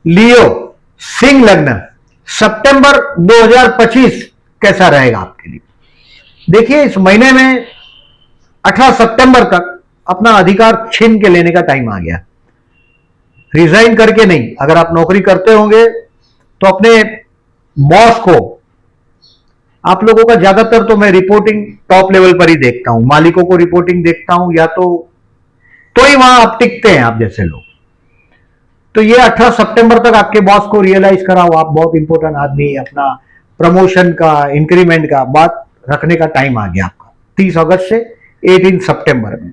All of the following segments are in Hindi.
लियो सिंह लग्न, सितंबर 2025 कैसा रहेगा आपके लिए? देखिए, इस महीने में 18 सितंबर तक अपना अधिकार छीन के लेने का टाइम आ गया। रिजाइन करके नहीं, अगर आप नौकरी करते होंगे तो अपने बॉस को, आप लोगों का ज्यादातर तो मैं रिपोर्टिंग टॉप लेवल पर ही देखता हूं, मालिकों को रिपोर्टिंग देखता हूं, या तो ही वहां आप टिकते हैं आप जैसे लोग। तो ये 18 सितंबर तक आपके बॉस को रियलाइज कराओ आप बहुत इंपॉर्टेंट आदमी, अपना प्रमोशन का, इंक्रीमेंट का बात रखने का टाइम आ गया आपका 30 अगस्त से 18 सितंबर में।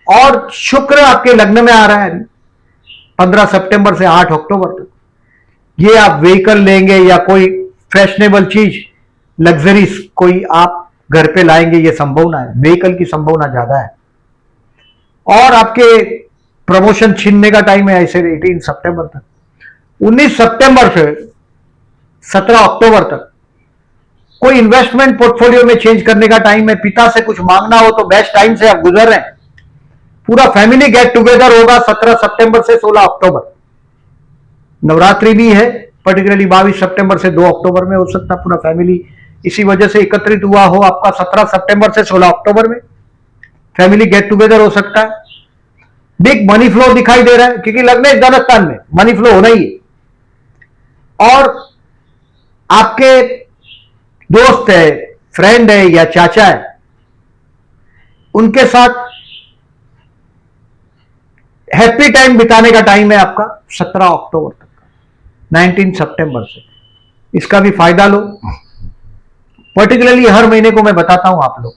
और शुक्र आपके लग्न में आ रहा है 15 सितंबर से 8 अक्टूबर तक। ये आप व्हीकल लेंगे या कोई फैशनेबल चीज, लग्जरीज कोई आप घर पे लाएंगे, ये संभावना है, व्हीकल की संभावना ज्यादा है। और आपके प्रमोशन छीनने का टाइम है ऐसे 18 सितंबर तक। 19 सितंबर से 17 अक्टूबर तक कोई इन्वेस्टमेंट पोर्टफोलियो में चेंज करने का टाइम है। पिता से कुछ मांगना हो तो बेस्ट टाइम से आप गुजर रहे हैं। पूरा फैमिली गेट टुगेदर होगा 17 सितंबर से 16 अक्टूबर। नवरात्रि भी है, पर्टिकुलरली 22 सितंबर से 2 अक्टूबर में हो सकता है पूरा फैमिली इसी वजह से एकत्रित हुआ हो आपका 17 सितंबर से 16 अक्टूबर में फैमिली गेट टुगेदर हो सकता है। बिग मनी फ्लो दिखाई दे रहा है क्योंकि लग्न है धनस्थान में, मनी फ्लो होना ही है। और आपके दोस्त है, फ्रेंड है या चाचा है, उनके साथ हैप्पी टाइम बिताने का टाइम है आपका 17 अक्टूबर तक का, 19 सितंबर से। इसका भी फायदा लो। पर्टिकुलरली हर महीने को मैं बताता हूं आप लोग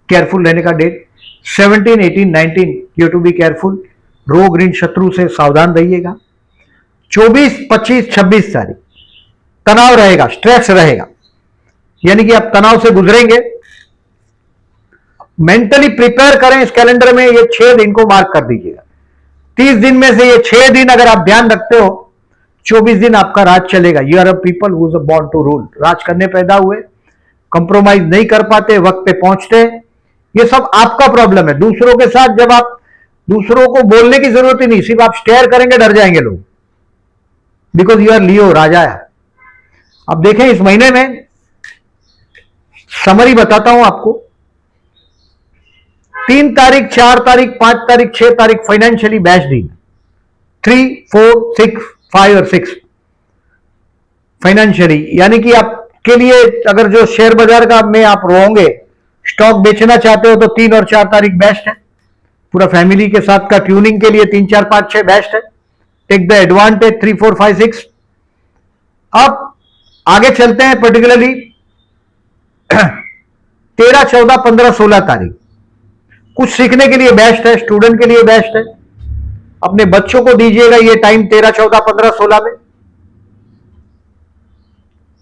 केयरफुल रहने का date 17, 18, 19 you to be careful. रोग ऋण शत्रु से सावधान रहिएगा। 24, 25, 26 तारीख तनाव रहेगा, स्ट्रेस रहेगा, यानी कि आप तनाव से गुजरेंगे। मेंटली प्रिपेयर करें इस कैलेंडर में, ये 6 दिन को मार्क कर दीजिएगा। 30 दिन में से ये 6 दिन अगर आप ध्यान रखते हो, 24 दिन आपका राज चलेगा। You are a people who is born to rule. राज करने पैदा हुए, कंप्रोमाइज नहीं कर पाते, वक्त पे पहुंचते, ये सब आपका प्रॉब्लम है। दूसरों के साथ जब आप, दूसरों को बोलने की जरूरत ही नहीं, सिर्फ आप स्टेयर करेंगे डर जाएंगे लोग, बिकॉज यू आर लियो, राजा है। अब देखें इस महीने में समरी बताता हूं आपको। 3 तारीख, 4 तारीख, 5 तारीख, 6 तारीख फाइनेंशियली बेस्ट दिन। 3, 4, 6, 5 और 6 फाइनेंशियली, यानी कि आपके लिए अगर जो शेयर बाजार का में आप रहोगे, स्टॉक बेचना चाहते हो तो 3 और 4 तारीख बेस्ट है। पूरा फैमिली के साथ का ट्यूनिंग के लिए 3, 4, 5, 6 बेस्ट है। Take the advantage 3, 4, 5, 6। अब आगे चलते हैं पर्टिकुलरली 13, 14, 15, 16 तारीख कुछ सीखने के लिए बेस्ट है, स्टूडेंट के लिए बेस्ट है। अपने बच्चों को दीजिएगा ये टाइम 13, 14, 15, 16 में,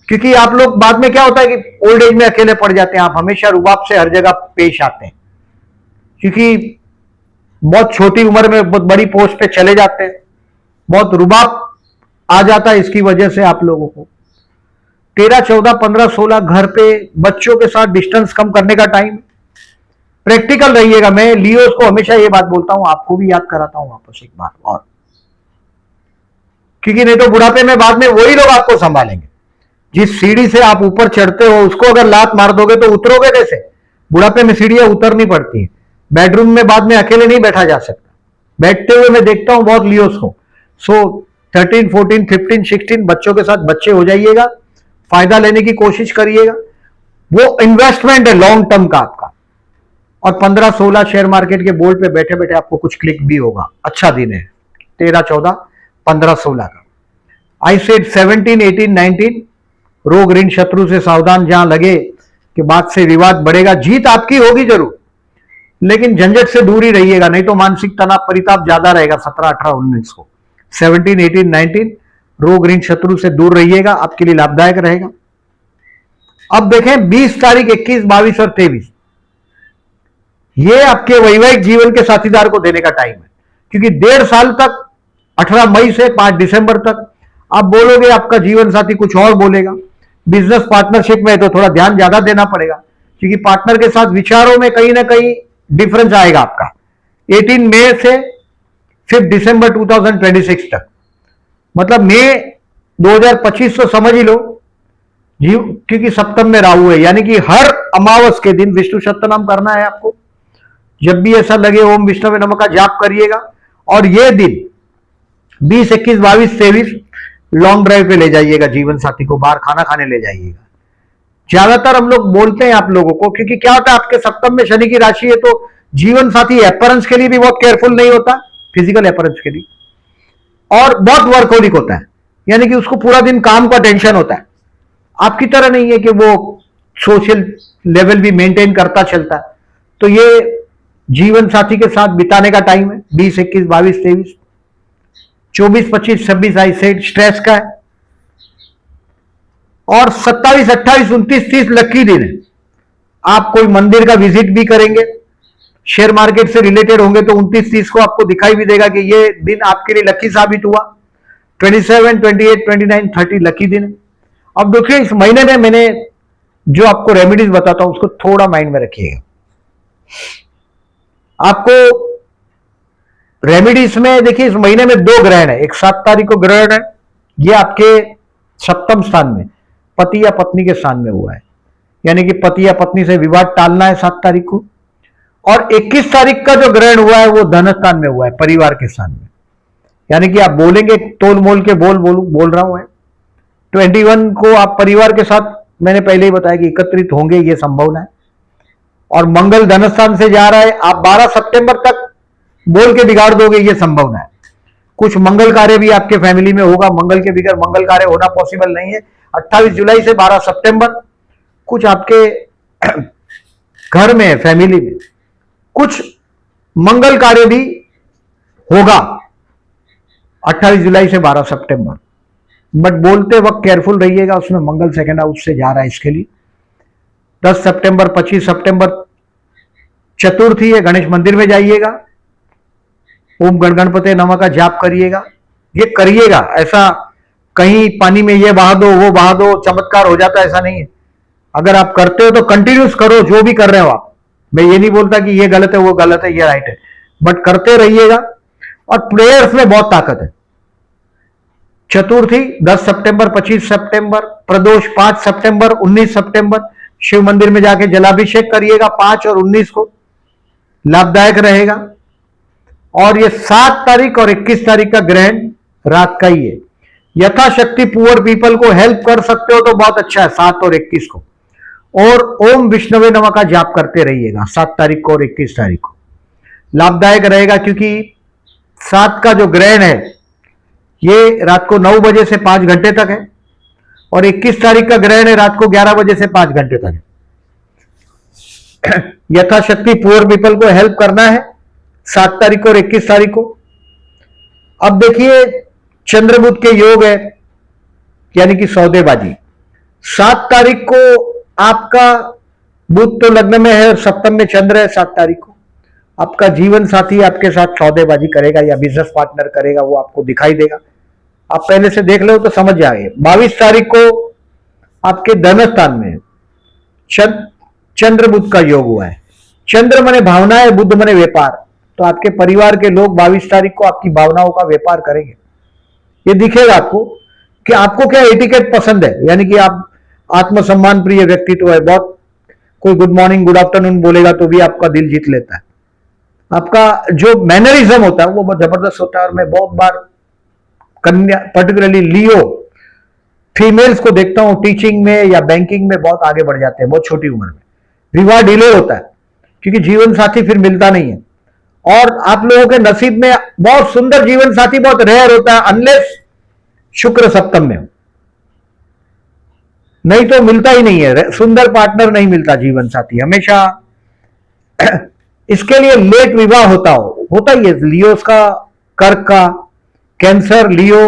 क्योंकि आप लोग बाद में क्या होता है कि ओल्ड एज में अकेले पड़ जाते हैं। आप हमेशा रुबाब से हर जगह पेश आते हैं, क्योंकि बहुत छोटी उम्र में बहुत बड़ी पोस्ट पे चले जाते हैं, बहुत रुबाब आ जाता है इसकी वजह से आप लोगों को। 13, 14, 15, 16 घर पे बच्चों के साथ डिस्टेंस कम करने का टाइम। प्रैक्टिकल रहिएगा। मैं लियोस को हमेशा ये बात बोलता हूं, आपको भी याद कराता हूं वापस एक बार और, क्योंकि नहीं तो बुढ़ापे में बाद में वही लोग आपको संभालेंगे। जिस सीढ़ी से आप ऊपर चढ़ते हो उसको अगर लात मार दोगे तो उतरोगे कैसे? बुढ़ापे में सीढ़ियां उतरनी पड़ती है। बेडरूम में बाद में अकेले नहीं बैठा जा सकता। बैठते हुए मैं देखता हूं बहुत लियोस को। सो 13, 14, 15, 16 बच्चों के साथ बच्चे हो जाइएगा, फायदा लेने की कोशिश करिएगा। वो इन्वेस्टमेंट है लॉन्ग टर्म का आपका। और 15, 16 शेयर मार्केट के बोर्ड पे बैठे बैठे आपको कुछ क्लिक भी होगा। अच्छा दिन है 13, 14, 15, 16 का। आई सेड 17, 18, 19 रोग ऋण शत्रु से सावधान। जहां लगे कि बात से विवाद बढ़ेगा, जीत आपकी होगी जरूर, लेकिन झंझट से दूर ही रहिएगा, नहीं तो मानसिक तनाव परिताप ज्यादा रहेगा 17, 18, 19 को। 17, 18, 19 रोग ऋण शत्रु से दूर रहिएगा, आपके लिए लाभदायक रहेगा। अब देखें 20 तारीख, 21, 22 और 23 ये आपके वैवाहिक जीवन के साथीदार को देने का टाइम है, क्योंकि 1.5 साल तक 18 मई से 5 दिसंबर तक आप बोलोगे, आपका जीवन साथी कुछ और बोलेगा। बिजनेस पार्टनरशिप में तो थोड़ा ध्यान ज्यादा देना पड़ेगा, क्योंकि पार्टनर के साथ विचारों में कहीं ना कहीं डिफरेंस आएगा आपका। 18 मई से 5 दिसंबर 2026 तक मतलब मई 2025 तो समझ ही लो जीव, क्योंकि सप्तम में राहु है, यानी कि हर अमावस के दिन विष्णु सहस्त्रनाम करना है आपको। जब भी ऐसा लगे ओम विष्णवे नमः का जाप करिएगा। और ये दिन 20, 21, 22, 23 लॉन्ग ड्राइव पे ले जाइएगा, जीवन साथी को बाहर खाना खाने ले जाइएगा। ज्यादातर हम लोग बोलते हैं आप लोगों को, क्योंकि क्या होता है आपके सप्तम में शनि की राशि है, तो जीवन साथी अपीयरेंस के लिए भी बहुत केयरफुल नहीं होता, फिजिकल अपीयरेंस के लिए, और बहुत वर्कहोलिक होता है, यानी कि उसको पूरा दिन काम का टेंशन होता है। आपकी तरह नहीं है कि वो सोशल लेवल भी मेंटेन करता चलता है। तो ये जीवन साथी के साथ बिताने का टाइम है 20, 21, 22, 23, 24, 25, 26 आई सेड स्ट्रेस का है। और 27, 28, 29, 30 लकी दिन है। आप कोई मंदिर का विजिट भी करेंगे, शेयर मार्केट से रिलेटेड होंगे, तो 29, 30 को आपको दिखाई भी देगा कि ये दिन आपके लिए लकी साबित हुआ। 27, 28, 29, 30 लकी दिन है। अब देखिए इस महीने में मैंने जो आपको रेमेडीज बताता हूं उसको थोड़ा माइंड में रखिएगा। आपको रेमेडीज में देखिए इस महीने में 2 ग्रहण है। एक 7 तारीख को ग्रहण है, ये आपके सप्तम स्थान में पति या पत्नी के स्थान में हुआ है, यानी कि पति या पत्नी से विवाद टालना है 7 तारीख को। और 21 तारीख का जो ग्रहण हुआ है वो धन स्थान में हुआ है, परिवार के स्थान में, यानी कि आप बोलेंगे तोल मोल के बोल रहा हूं। 21 को आप परिवार के साथ, मैंने पहले ही बताया कि एकत्रित होंगे, ये संभावना है। और मंगल धन स्थान से जा रहा है, आप 12 सितंबर तक बोल के बिगाड़ दोगे, ये संभावना है। कुछ मंगल कार्य भी आपके फैमिली में होगा, मंगल के बिगड़ मंगल कार्य होना पॉसिबल नहीं है। 28 जुलाई से 12 सितंबर कुछ आपके घर में, फैमिली में कुछ मंगल कार्य भी होगा 28 जुलाई से 12 सितंबर। बट बोलते वक्त केयरफुल रहिएगा, उसमें मंगल सेकंड हाउस से जा रहा है इसके लिए। 10 सितंबर, 25 सितंबर चतुर्थी है, गणेश मंदिर में जाइएगा, ओम गणपते नमः का जाप करिएगा। ये करिएगा, ऐसा कहीं पानी में ये बहा दो वो बहा दो चमत्कार हो जाता है, ऐसा नहीं है। अगर आप करते हो तो कंटिन्यूस करो, जो भी कर रहे हो आप। मैं ये नहीं बोलता कि ये गलत है वो गलत है, ये राइट है, बट करते रहिएगा। और प्रेयर्स में बहुत ताकत है। चतुर्थी 10 सितंबर, 25 सितंबर, प्रदोष 5 सितंबर, 19 सितंबर शिव मंदिर में जाके जलाभिषेक करिएगा। 5 और 19 को लाभदायक रहेगा। और ये 7 तारीख और 21 तारीख का ग्रहण रात का ही है। यथाशक्ति पुअर पीपल को हेल्प कर सकते हो तो बहुत अच्छा है 7 और 21 को। और ओम विष्णवे नमः का जाप करते रहिएगा 7 तारीख को और 21 तारीख को, लाभदायक रहेगा। क्योंकि 7 का जो ग्रहण है ये रात को 9 बजे से 5 घंटे तक है, और 21 तारीख का ग्रहण है रात को 11 बजे से 5 घंटे तक है। यथाशक्ति पुअर पीपल को हेल्प करना है 7 तारीख को और 21 तारीख को। अब देखिए चंद्रबुध के योग है, यानी कि सौदेबाजी। 7 तारीख को आपका बुध तो लग्न में है और सप्तम में चंद्र है। 7 तारीख को आपका जीवन साथी आपके साथ सौदेबाजी करेगा या बिजनेस पार्टनर करेगा, वो आपको दिखाई देगा। आप पहले से देख लो तो समझ जाएंगे। 22 तारीख को आपके धन स्थान में चंद्र बुध का योग हुआ है। चंद्र मने भावनाएं, बुध मने व्यापार। तो आपके परिवार के लोग 22 तारीख को आपकी भावनाओं का व्यापार करेंगे। ये दिखेगा आपको कि आपको क्या एटिकेट पसंद है, यानी कि आप आत्मसम्मान प्रिय व्यक्तित्व है। बहुत कोई गुड मॉर्निंग गुड आफ्टरनून बोलेगा तो भी आपका दिल जीत लेता है। आपका जो मैनरिज्म होता है वो बहुत जबरदस्त होता है। और मैं बहुत बार कन्या, पर्टिकुलरली लियो फीमेल्स को देखता हूं टीचिंग में या बैंकिंग में बहुत आगे बढ़ जाते हैं बहुत छोटी उम्र में। विवाह डिले होता है क्योंकि जीवन साथी फिर मिलता नहीं है। और आप लोगों के नसीब में बहुत सुंदर जीवन साथी बहुत रेयर होता है, अनलेस शुक्र सप्तम में हो, नहीं तो मिलता ही नहीं है। सुंदर पार्टनर नहीं मिलता जीवन साथी हमेशा। इसके लिए लेट विवाह होता ही है। लियोस का, कर्क का, Cancer, Leo,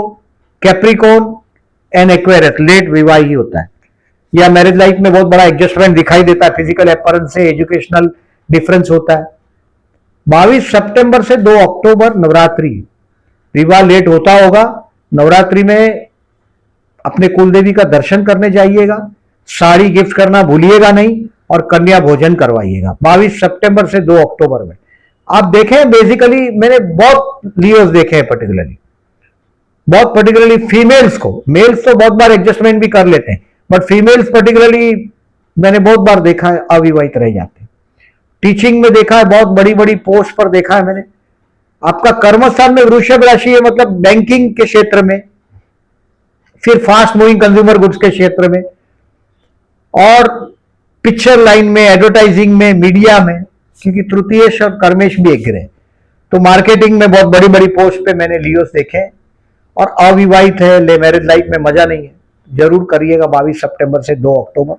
Capricorn and Aquarius, late विवाह ही होता है। या मैरिज लाइफ में बहुत बड़ा एडजस्टमेंट दिखाई देता है, फिजिकल अपीयरेंस से एजुकेशनल डिफरेंस होता है। 22 सितंबर से 2 अक्टूबर नवरात्रि, विवाह लेट होता होगा। नवरात्रि में अपने कुलदेवी का दर्शन करने जाइएगा, साड़ी गिफ्ट करना भूलिएगा नहीं, और कन्या भोजन करवाइएगा 22 सितंबर से 2 अक्टूबर में। आप देखें बेसिकली मैंने बहुत लियोस देखे हैं, पर्टिकुलरली बहुत पर्टिकुलरली फीमेल्स को, मेल्स तो बहुत बार एडजस्टमेंट भी कर लेते हैं, बट फीमेल्स पर्टिकुलरली मैंने बहुत बार देखा है अविवाहित रह जाते हैं। टीचिंग में देखा है, बहुत बड़ी बड़ी पोस्ट पर देखा है मैंने। आपका कर्मस्थान में वृषभ राशि है, मतलब बैंकिंग के क्षेत्र में, फिर फास्ट मूविंग कंज्यूमर गुड्स के क्षेत्र में, और पिक्चर लाइन में, एडवर्टाइजिंग में, मीडिया में, क्योंकि तृतीयेश और कर्मेश भी एक ग्रह, तो मार्केटिंग में बहुत बड़ी बड़ी पोस्ट पे मैंने लियोस देखे। और अविवाहित है, ले मैरिज लाइफ में मजा नहीं है, जरूर करिएगा 22 सितंबर से 2 अक्टूबर।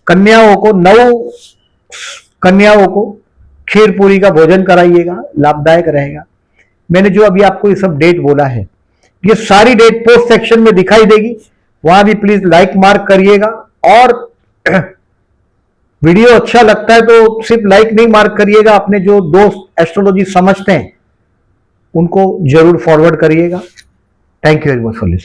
कन्याओं को, 9 कन्याओं को खीर पूरी का भोजन कराइएगा, लाभदायक रहेगा। मैंने जो अभी आपको ये सब डेट बोला है, ये सारी डेट पोस्ट सेक्शन में दिखाई देगी, वहां भी प्लीज लाइक मार्क करिएगा। और वीडियो अच्छा लगता है तो सिर्फ लाइक नहीं मार्क करिएगा, अपने जो दोस्त एस्ट्रोलॉजी समझते हैं उनको जरूर फॉरवर्ड करिएगा। Thank you very much for listening.